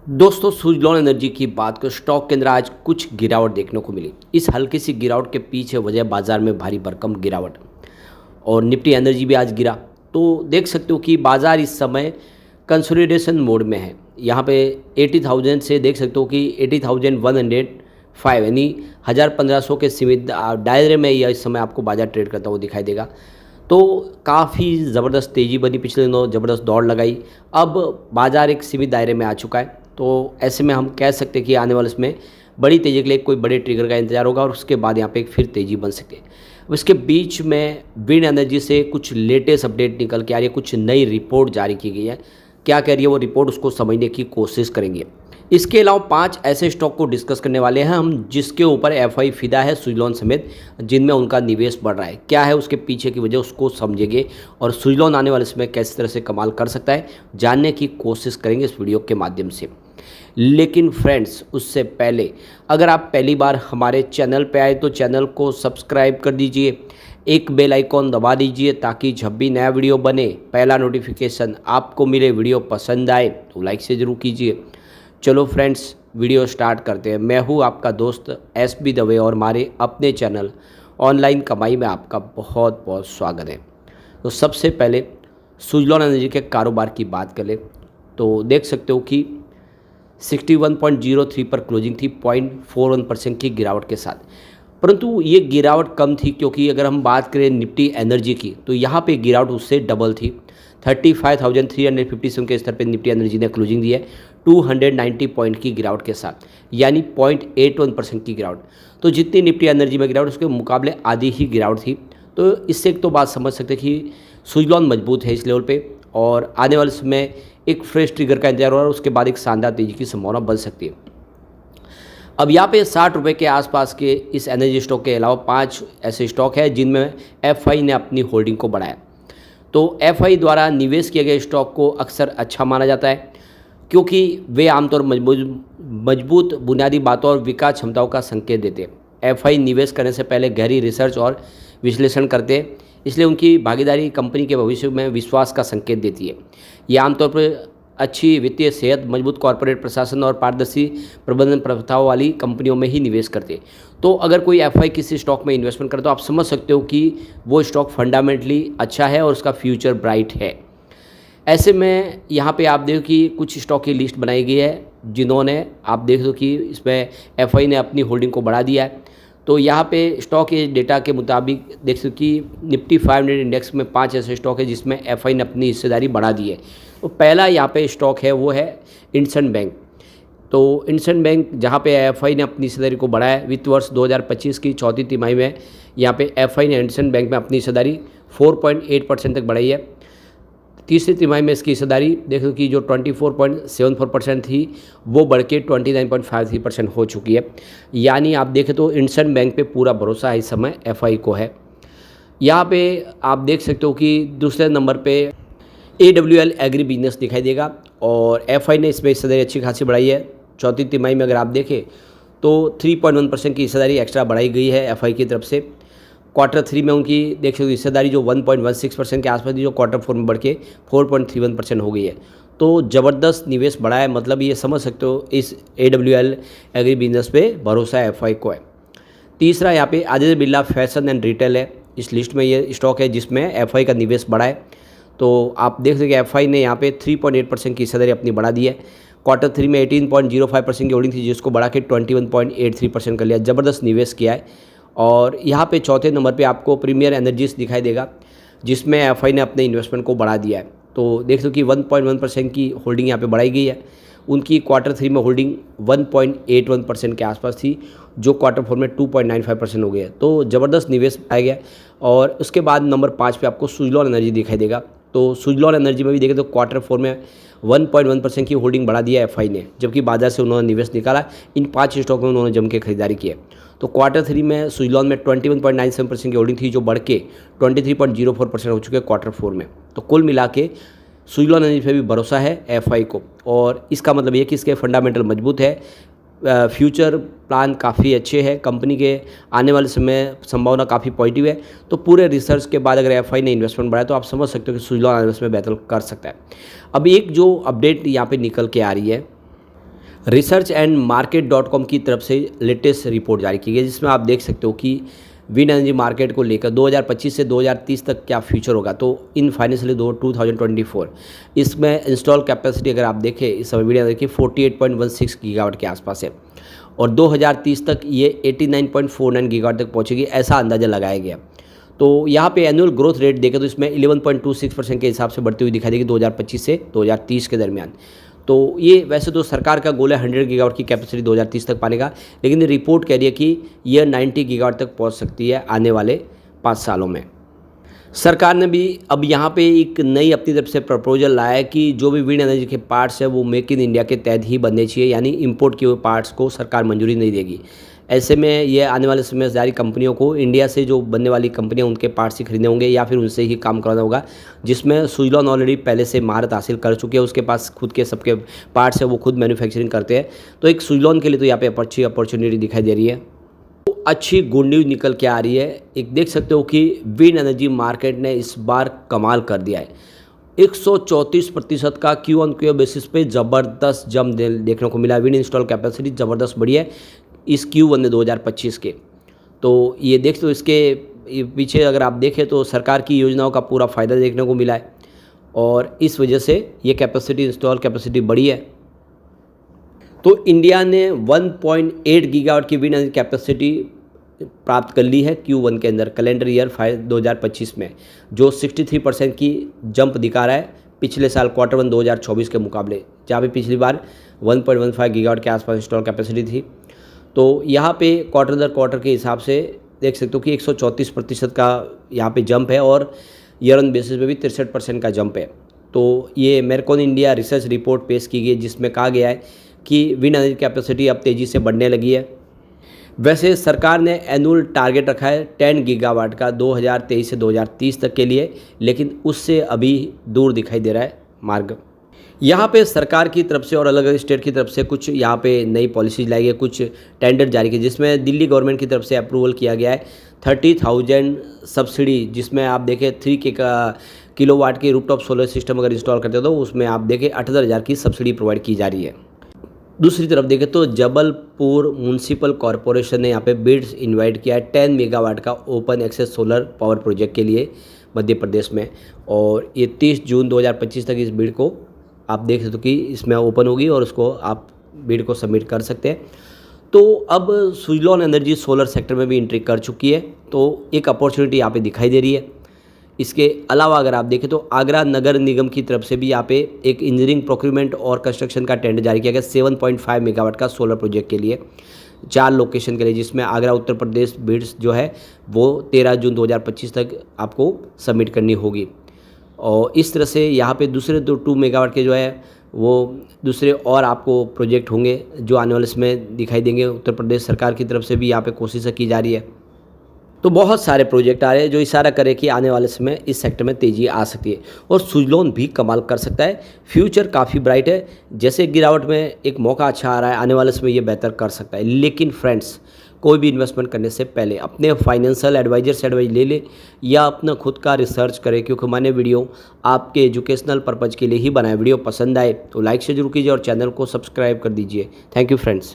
दोस्तों सुज़लॉन एनर्जी की बात करें स्टॉक के अंदर आज कुछ गिरावट देखने को मिली। इस हल्की सी गिरावट के पीछे वजह बाजार में भारी भरकम गिरावट और निफ्टी एनर्जी भी आज गिरा। तो देख सकते हो कि बाजार इस समय कंसोलिडेशन मोड में है। यहाँ पे 80,000 से देख सकते हो कि 80,105 यानी 1,500 के सीमित दायरे में यह इस समय आपको बाजार ट्रेड करता हुआ दिखाई देगा। तो काफ़ी ज़बरदस्त तेज़ी बनी, पिछले दिनों ज़बरदस्त दौड़ लगाई। अब बाजार एक सीमित दायरे में आ चुका है। तो ऐसे में हम कह सकते हैं कि आने वाले इसमें बड़ी तेज़ी के लिए कोई बड़े ट्रिगर का इंतजार होगा और उसके बाद यहाँ पे एक फिर तेज़ी बन सके। उसके बीच में विंड एनर्जी से कुछ लेटेस्ट अपडेट निकल के आ रही है, कुछ नई रिपोर्ट जारी की गई है। क्या कह रही है वो रिपोर्ट, उसको समझने की कोशिश करेंगे। इसके अलावा 5 ऐसे स्टॉक को डिस्कस करने वाले हैं हम जिसके ऊपर एफआई फिदा है सुज़लॉन समेत, जिनमें उनका निवेश बढ़ रहा है। क्या है उसके पीछे की वजह, उसको समझेंगे और सुज़लॉन आने वाले समय किस तरह से कमाल कर सकता है जानने की कोशिश करेंगे इस वीडियो के माध्यम से। लेकिन फ्रेंड्स उससे पहले अगर आप पहली बार हमारे चैनल पे आए तो चैनल को सब्सक्राइब कर दीजिए, एक बेल आइकॉन दबा दीजिए ताकि जब भी नया वीडियो बने पहला नोटिफिकेशन आपको मिले। वीडियो पसंद आए तो लाइक से ज़रूर कीजिए। चलो फ्रेंड्स वीडियो स्टार्ट करते हैं। मैं हूँ आपका दोस्त एसबी दवे और हमारे अपने चैनल ऑनलाइन कमाई में आपका बहुत बहुत स्वागत है। तो सबसे पहले सुज़लॉन एनर्जी के कारोबार की बात करें तो देख सकते हो कि 61.03 पर क्लोजिंग थी 0.41% की गिरावट के साथ। परंतु ये गिरावट कम थी क्योंकि अगर हम बात करें निफ्टी एनर्जी की तो यहाँ पे गिरावट उससे डबल थी। 35,357 के स्तर पे निफ्टी एनर्जी ने क्लोजिंग दी है 290 पॉइंट की गिरावट के साथ, यानी 0.81% की गिरावट। तो जितनी निफ्टी एनर्जी में गिरावट उसके मुकाबले आधी ही गिरावट थी। तो इससे एक तो बात समझ सकते कि सुज़लॉन मजबूत है इस लेवल पे और आने वाले समय एक फ्रेश ट्रिगर का इंतजार हो रहा है, उसके बाद एक शानदार तेजी की संभावना बन सकती है। अब यहाँ पे 60 रुपये के आसपास के इस एनर्जी स्टॉक के अलावा 5 ऐसे स्टॉक हैं जिनमें एफआई ने अपनी होल्डिंग को बढ़ाया। तो एफआई द्वारा निवेश किए गए स्टॉक को अक्सर अच्छा माना जाता है क्योंकि वे आमतौर मजबूत बुनियादी बातों और विकास क्षमताओं का संकेत देते हैं। एफआई निवेश करने से पहले गहरी रिसर्च और विश्लेषण करते हैं, इसलिए उनकी भागीदारी कंपनी के भविष्य में विश्वास का संकेत देती है। ये आमतौर पर अच्छी वित्तीय सेहत, मजबूत कॉर्पोरेट प्रशासन और पारदर्शी प्रबंधन प्रथाओं वाली कंपनियों में ही निवेश करते हैं। तो अगर कोई एफआई किसी स्टॉक में इन्वेस्टमेंट करे तो आप समझ सकते हो कि वो स्टॉक फंडामेंटली अच्छा है और उसका फ्यूचर ब्राइट है। ऐसे में यहाँ पे आप देखो कि कुछ स्टॉक की लिस्ट बनाई गई है जिन्होंने आप देख दो कि इसमें एफआई ने अपनी होल्डिंग को बढ़ा दिया है। तो यहाँ पे स्टॉक एज डेटा के मुताबिक देख सकते कि निफ्टी 500 इंडेक्स में 5 ऐसे स्टॉक है जिसमें एफआई ने अपनी हिस्सेदारी बढ़ा दी है। तो पहला यहाँ पे स्टॉक है वो है इंडसइंड बैंक। तो इंडसइंड बैंक जहाँ पे एफआई ने अपनी हिस्सेदारी को बढ़ाया, वित्त वर्ष 2025 की चौथी तिमाही में यहाँ पे एफआई ने इंडसइंड बैंक में अपनी हिस्सेदारी 4.8% तक बढ़ाई है। तीसरी तिमाही में इसकी हिस्सेदारी देखो कि जो 24.74% थी वो बढ़ के 29.53% हो चुकी है। यानी आप देखें तो इंडसइंड बैंक पे पूरा भरोसा है इस समय एफआई को है। यहाँ पे आप देख सकते हो कि दूसरे नंबर पे AWL एग्री बिजनेस दिखाई देगा और एफआई ने इसमें हिस्सेदारी अच्छी खासी बढ़ाई है। चौथी तिमाही में अगर आप देखें तो 3.1% की हिस्सेदारी एक्स्ट्रा बढ़ाई गई है एफआई की तरफ से। क्वार्टर 3 में उनकी देख सकते हो हिस्सेदारी जो 1.16% के आसपास थी, जो क्वार्टर 4 में बढ़ के 4.31% हो गई है। तो ज़बरदस्त निवेश बढ़ा है, मतलब ये समझ सकते हो इस AWL एग्री बिजनेस पे भरोसा एफआई को है। तीसरा यहाँ पे Aditya Birla fashion and retail है। इस लिस्ट में ये स्टॉक है जिसमें एफआई का निवेश बढ़ा है। तो आप देख सकते एफआई ने यहाँ पे 3.8% की हिस्सेदारी अपनी बढ़ा दी है। क्वार्टर 3 में 18.05% की होल्डिंग थी जिसको बढ़ा के 21.83% कर लिया। ज़बरदस्त निवेश किया है। और यहाँ पे चौथे नंबर पे आपको प्रीमियर एनर्जीज दिखाई देगा जिसमें एफआई ने अपने इन्वेस्टमेंट को बढ़ा दिया है। तो देख लो कि 1.1% की होल्डिंग यहाँ पे बढ़ाई गई है। उनकी क्वार्टर 3 में होल्डिंग 1.81% के आसपास थी जो क्वार्टर 4 में 2.95% हो गया है। तो ज़बरदस्त निवेश पाया गया। और उसके बाद नंबर 5 पे आपको सुज़लॉन एनर्जी दिखाई देगा। तो सुज़लॉन एनर्जी में भी देखें तो क्वार्टर 4 में 1.1% की होल्डिंग बढ़ा दिया एफआई ने, जबकि बाजार से उन्होंने निवेश निकाला। इन 5 स्टॉक में उन्होंने जम के खरीदारी की है। तो क्वार्टर 3 में सुज़लॉन में 21.97% की होल्डिंग थी जो बढ़ के 23.04% हो चुके हैं क्वार्टर 4 में। तो कुल मिला के सुज़लॉन एनर्जी पे भी भरोसा है एफआई को और इसका मतलब ये कि इसके फंडामेंटल मजबूत है, फ्यूचर प्लान काफ़ी अच्छे हैं, कंपनी के आने वाले समय संभावना काफ़ी पॉजिटिव है। तो पूरे रिसर्च के बाद अगर एफआई ने इन्वेस्टमेंट बढ़ाया तो आप समझ सकते हो कि सुज़लॉन इन्वेस्टमेंट बेहतर कर सकता है। अब एक जो अपडेट यहाँ पे निकल के आ रही है researchandmarket.com की तरफ से लेटेस्ट रिपोर्ट जारी की गई है, जिसमें आप देख सकते हो कि विंड एनर्जी मार्केट को लेकर 2025 से 2030 तक क्या फ्यूचर होगा। तो इन फाइनेंशियल 2024 इसमें इंस्टॉल कैपेसिटी अगर आप देखें, इस समय वीडियो देखिए 48.16 गीगावाट के आसपास है और 2030 तक ये 89.49 गीगावाट तक पहुंचेगी, ऐसा अंदाज़ा लगाया गया। तो यहाँ पे एनुअल ग्रोथ रेट देखें तो इसमें 11.26% के हिसाब से बढ़ती हुई दिखाई देगी 2025 से 2030 के दरमियान। तो ये वैसे तो सरकार का गोल है 100 गीगावाट की कैपेसिटी 2030 तक पाने का, लेकिन ये रिपोर्ट कह रही है कि यह 90 गीगावाट तक पहुंच सकती है आने वाले 5 सालों में। सरकार ने भी अब यहाँ पे एक नई अपनी तरफ से प्रपोजल लाया है कि जो भी विंड एनर्जी के पार्ट्स है वो मेक इन इंडिया के तहत ही बनने चाहिए, यानी इंपोर्ट किए हुए पार्ट्स को सरकार मंजूरी नहीं देगी। ऐसे में ये आने वाले समय सारी कंपनियों को इंडिया से जो बनने वाली कंपनियां उनके पार्ट्स ही खरीदने होंगे या फिर उनसे ही काम कराना होगा, जिसमें सुजलॉन ऑलरेडी पहले से महारत हासिल कर चुके हैं, उसके पास खुद के सबके पार्ट्स है, वो खुद मैन्युफैक्चरिंग करते हैं। तो एक सुजलॉन के लिए तो यहाँ पे अच्छी अपॉर्चुनिटी दिखाई दे रही है। तो अच्छी गुड न्यूज़ निकल के आ रही है। एक देख सकते हो कि विंड एनर्जी मार्केट ने इस बार कमाल कर दिया है। 134% का क्यू ऑन क्यू बेसिस पे ज़बरदस्त जंप देखने को मिला। विंड इंस्टॉल कैपेसिटी ज़बरदस्त बढ़ी है इस Q1 ने 2025 के। तो ये देख तो इसके पीछे अगर आप देखें तो सरकार की योजनाओं का पूरा फ़ायदा देखने को मिला है और इस वजह से ये कैपेसिटी इंस्टॉल कैपेसिटी बढ़ी है। तो इंडिया ने 1.8 गीगावाट की विंड एनर्जी कैपेसिटी प्राप्त कर ली है Q1 के अंदर कैलेंडर ईयर 2025 में, जो 63% की जंप दिखा रहा है पिछले साल Q1 2024 के मुकाबले, जहाँ पे पिछली बार 1.15 गीगावाट के आसपास इंस्टॉल कैपेसिटी थी। तो यहाँ पे क्वार्टर दर क्वार्टर के हिसाब से देख सकते हो कि 134% का यहाँ पे जंप है और ईयर ऑन बेसिस पे भी 63% का जंप है। तो ये मेरकॉन इंडिया रिसर्च रिपोर्ट पेश की गई जिसमें कहा गया है कि विंड एनर्जी कैपेसिटी अब तेज़ी से बढ़ने लगी है। वैसे सरकार ने एनुअल टारगेट रखा है 10 गीगावाट का 2023 से 2030 तक के लिए, लेकिन उससे अभी दूर दिखाई दे रहा है मार्ग। यहाँ पे सरकार की तरफ से और अलग अलग स्टेट की तरफ से कुछ यहाँ पे नई पॉलिसीज लाई गई, कुछ टेंडर जारी किए, जिसमें दिल्ली गवर्नमेंट की तरफ से अप्रूवल किया गया है 30,000 सब्सिडी, जिसमें आप देखें 3 किलोवाट की रूफटॉप सोलर सिस्टम अगर इंस्टॉल करते हो तो उसमें आप देखें 78,000 की सब्सिडी प्रोवाइड की जा रही है। दूसरी तरफ देखें तो जबलपुर म्यूनसिपल कॉरपोरेशन ने यहाँ पे बिड्स इन्वाइट किया है 10 मेगावाट का open access solar power project के लिए मध्य प्रदेश में, और ये 30 जून 2025 तक इस बिड को आप देख सकते हो कि इसमें ओपन होगी और उसको आप बिड को सबमिट कर सकते हैं। तो अब सुजलॉन एनर्जी सोलर सेक्टर में भी एंट्री कर चुकी है, तो एक अपॉर्चुनिटी यहाँ पे दिखाई दे रही है। इसके अलावा अगर आप देखें तो आगरा नगर निगम की तरफ से भी यहाँ पे एक इंजीनियरिंग प्रोक्यूरमेंट और कंस्ट्रक्शन का टेंडर जारी किया गया 7.5 मेगावाट का सोलर प्रोजेक्ट के लिए 4 लोकेशन के लिए, जिसमें आगरा उत्तर प्रदेश बिड्स जो है वो 13 जून 2025 तक आपको सबमिट करनी होगी। और इस तरह से यहाँ पे दूसरे 2 मेगावाट के जो है वो दूसरे और आपको प्रोजेक्ट होंगे जो आने वाले समय दिखाई देंगे। उत्तर प्रदेश सरकार की तरफ से भी यहाँ पे कोशिशें की जा रही है। तो बहुत सारे प्रोजेक्ट आ रहे हैं जो इशारा करे कि आने वाले समय इस सेक्टर में तेज़ी आ सकती है और सुजलॉन भी कमाल कर सकता है। फ्यूचर काफ़ी ब्राइट है, जैसे गिरावट में एक मौका अच्छा आ रहा है, आने वाले समय ये बेहतर कर सकता है। लेकिन फ्रेंड्स, कोई भी इन्वेस्टमेंट करने से पहले अपने फाइनेंशियल एडवाइजर से एडवाइस ले ले या अपना खुद का रिसर्च करें, क्योंकि मैंने वीडियो आपके एजुकेशनल पर्पज़ के लिए ही बनाया। वीडियो पसंद आए तो लाइक से जरूर कीजिए और चैनल को सब्सक्राइब कर दीजिए। Thank you friends.